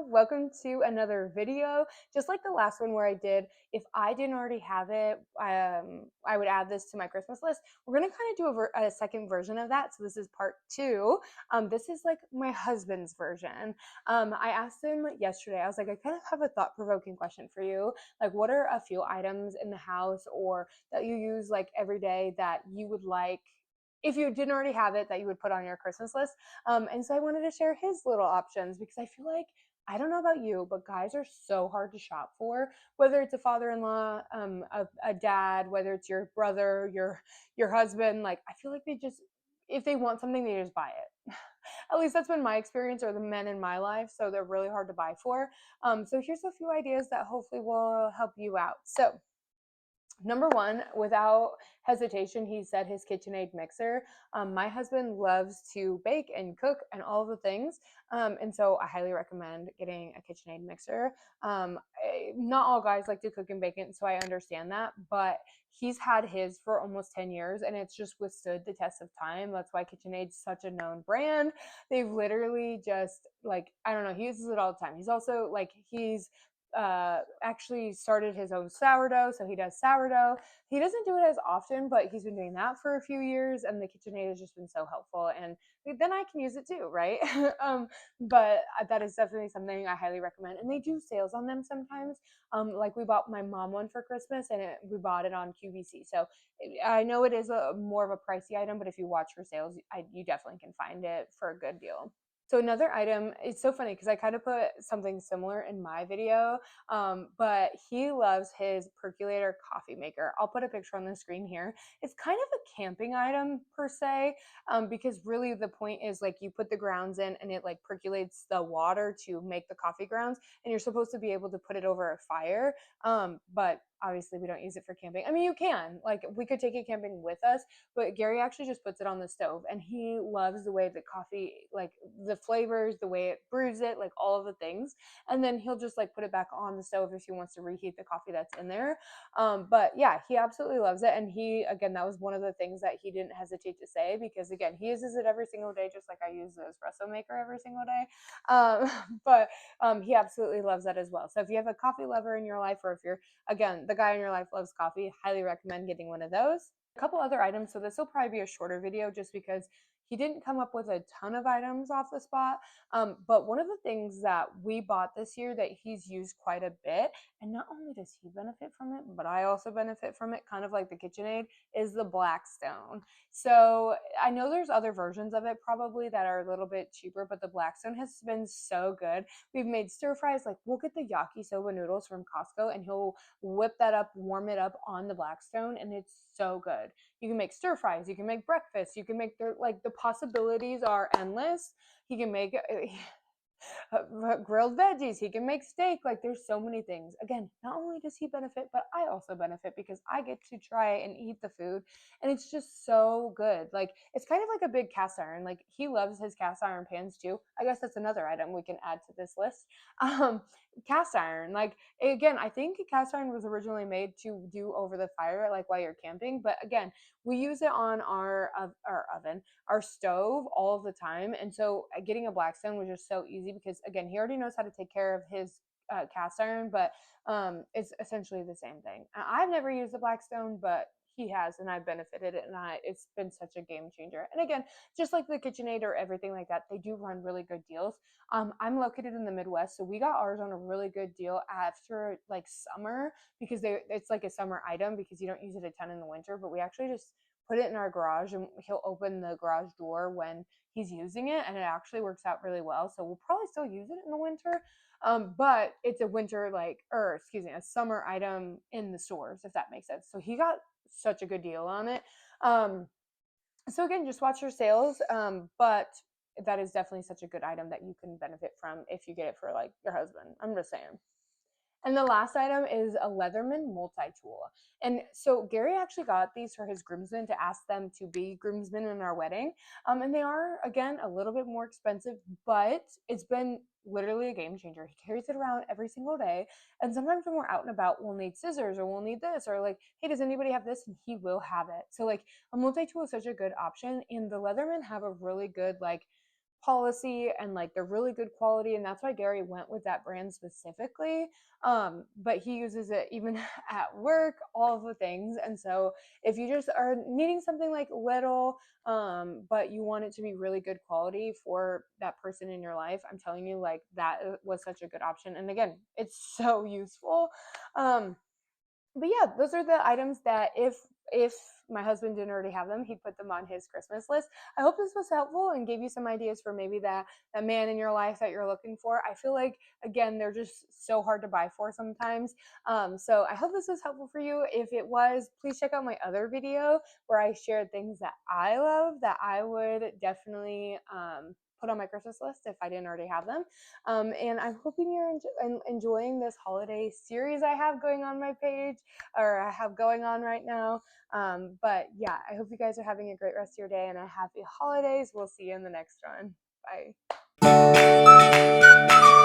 welcome to another video. Just like the last one where I did, if I didn't already have it, I would add this to my Christmas list. We're gonna kind of do a second version of that. So this is part two. This is like my husband's version. I asked him yesterday, I was like, I kind of have a thought-provoking question for you. Like, what are a few items in the house or that you use like every day that you would like, if you didn't already have it, that you would put on your Christmas list? And so I wanted to share his little options because I feel like, I don't know about you, but guys are so hard to shop for. Whether it's a father-in-law, a dad, whether it's your brother, your husband, like I feel like they just, if they want something, they just buy it. At least that's been my experience, or the men in my life. So they're really hard to buy for. So here's a few ideas that hopefully will help you out. So number one, without hesitation, he said his KitchenAid mixer. My husband loves to bake and cook and all the things. And so I highly recommend getting a KitchenAid mixer. Not all guys like to cook and bake it, so I understand that. But he's had his for almost 10 years and it's just withstood the test of time. That's why KitchenAid's such a known brand. They've literally just, like, I don't know, he uses it all the time. He's also like, he's actually started his own sourdough, so he does sourdough. He doesn't do it as often, but he's been doing that for a few years, and the KitchenAid has just been so helpful, and then I can use it too, right? But that is definitely something I highly recommend, and they do sales on them sometimes. Like we bought my mom one for Christmas, and we bought it on QVC, so I know it is a more of a pricey item, but if you watch for sales, you definitely can find it for a good deal. So another item, it's so funny because I kind of put something similar in my video, but he loves his percolator coffee maker. I'll put a picture on the screen here. It's kind of a camping item per se, because really the point is like you put the grounds in and it like percolates the water to make the coffee grounds, and you're supposed to be able to put it over a fire. But obviously we don't use it for camping. I mean, you can, like, we could take it camping with us, but Gary actually just puts it on the stove, and he loves the way the coffee, like the flavors, the way it brews it, like all of the things. And then he'll just like put it back on the stove if he wants to reheat the coffee that's in there. But yeah, he absolutely loves it. And he, again, that was one of the things that he didn't hesitate to say, because again, he uses it every single day, just like I use the espresso maker every single day. But he absolutely loves that as well. So if you have a coffee lover in your life, or if you're, again, the guy in your life loves coffee, highly recommend getting one of those. A couple other items. So this will probably be a shorter video just because he didn't come up with a ton of items off the spot. But one of the things that we bought this year that he's used quite a bit, and not only does he benefit from it, but I also benefit from it, kind of like the KitchenAid, is the Blackstone. So I know there's other versions of it probably that are a little bit cheaper, but the Blackstone has been so good. We've made stir fries, like we'll get the yakisoba noodles from Costco and he'll whip that up, warm it up on the Blackstone, and it's so good. You can make stir fries, you can make breakfast, you can make the possibilities are endless. He can make grilled veggies, he can make steak. Like, there's so many things. Again, not only does he benefit, but I also benefit because I get to try and eat the food, and it's just so good. Like, it's kind of like a big cast iron. Like, he loves his cast iron pans too. I guess that's another item we can add to this list. um Cast iron, like, again, I think cast iron was originally made to do over the fire, like while you're camping, but again, we use it on our oven, our stove, all of the time. And so getting a Blackstone was just so easy because, again, he already knows how to take care of his cast iron, but it's essentially the same thing. I've never used a Blackstone, but he has, and I've benefited it, and it's been such a game changer. And again, just like the KitchenAid or everything like that, they do run really good deals. I'm located in the Midwest, so we got ours on a really good deal after like summer, because it's like a summer item because you don't use it a ton in the winter. But we actually just put it in our garage, and he'll open the garage door when he's using it, and it actually works out really well. So we'll probably still use it in the winter, but it's a winter, like, or excuse me, a summer item in the stores, if that makes sense. So he got such a good deal on it. So again, just watch your sales, but that is definitely such a good item that you can benefit from if you get it for like your husband. I'm just saying. And the last item is a Leatherman multi-tool. And so Gary actually got these for his groomsmen to ask them to be groomsmen in our wedding. And they are, again, a little bit more expensive, but it's been literally a game changer. He carries it around every single day. And sometimes when we're out and about, we'll need scissors, or we'll need this, or like, hey, does anybody have this? And he will have it. So like, a multi-tool is such a good option. And the Leatherman have a really good, like, policy and like they're really good quality, and that's why Gary went with that brand specifically. But he uses it even at work, all of the things. And so if you just are needing something like little, but you want it to be really good quality for that person in your life, I'm telling you, like, that was such a good option. And again, it's so useful. But yeah, those are the items that if my husband didn't already have them, he'd put them on his Christmas list. I hope this was helpful and gave you some ideas for maybe that man in your life that you're looking for. I feel like, again, they're just so hard to buy for sometimes. So I hope this was helpful for you. If it was, please check out my other video where I shared things that I love that I would definitely put on my Christmas list if I didn't already have them. And I'm hoping you're enjoying this holiday series I have going on my page, or I have going on right now. But yeah, I hope you guys are having a great rest of your day and a happy holidays. We'll see you in the next one. Bye.